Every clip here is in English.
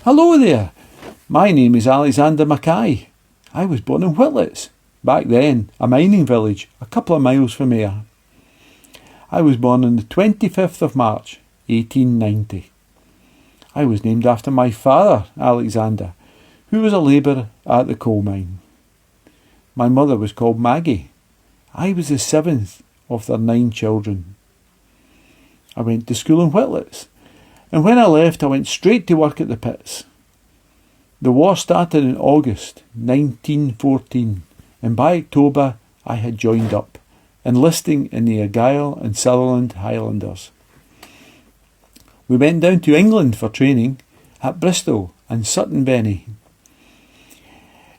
Hello there, my name is Alexander McKay. I was born in Whitletts, back then a mining village a couple of miles from here. I was born on the 25th of March 1890. I was named after my father, Alexander, who was a labourer at the coal mine. My mother was called Maggie. I was the 7th of their 9 children. I went to school in Whitletts, and when I left I went straight to work at the pits. The war started in August 1914, and by October I had joined up, enlisting in the Argyll and Sutherland Highlanders. We went down to England for training at Bristol and Sutton Benny.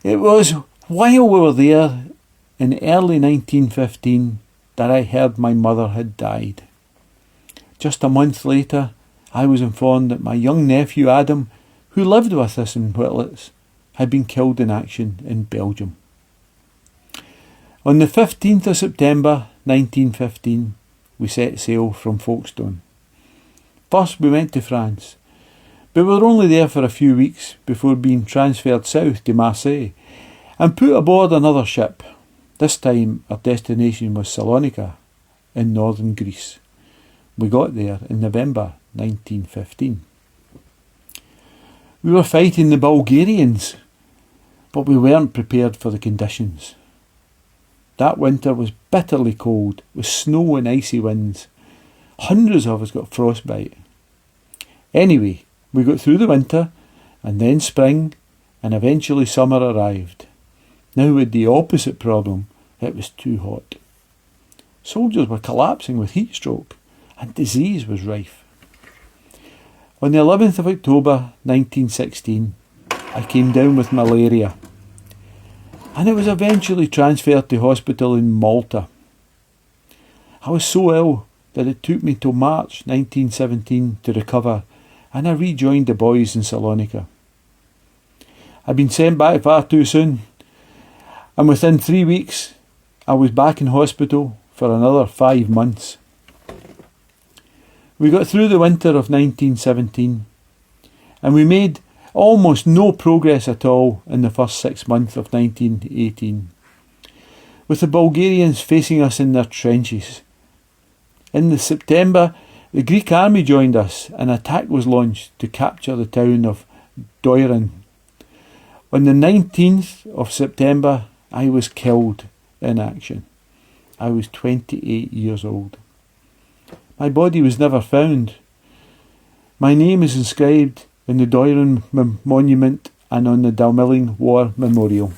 It was while we were there in early 1915 that I heard my mother had died. Just a month later, I was informed that my young nephew Adam, who lived with us in Whitletts, had been killed in action in Belgium. On the 15th of September 1915, we set sail from Folkestone. First we went to France, but we were only there for a few weeks before being transferred south to Marseille and put aboard another ship. This time our destination was Salonika in northern Greece. We got there in November 1915. We were fighting the Bulgarians, but we weren't prepared for the conditions. That winter was bitterly cold, with snow and icy winds. Hundreds of us got frostbite. Anyway, we got through the winter, and then spring, and eventually summer arrived. Now with the opposite problem, it was too hot. Soldiers were collapsing with heat stroke, and disease was rife. On the 11th of October 1916, I came down with malaria, and I was eventually transferred to hospital in Malta. I was so ill that it took me till March 1917 to recover, and I rejoined the boys in Salonika. I'd been sent back far too soon, and within 3 weeks I was back in hospital for another 5 months. We got through the winter of 1917, and we made almost no progress at all in the first 6 months of 1918, with the Bulgarians facing us in their trenches. In September, the Greek army joined us, and an attack was launched to capture the town of Doiran. On the 19th of September, I was killed in action. I was 28 years old. My body was never found. My name is inscribed in the Doiran Monument and on the Dalmilling War Memorial.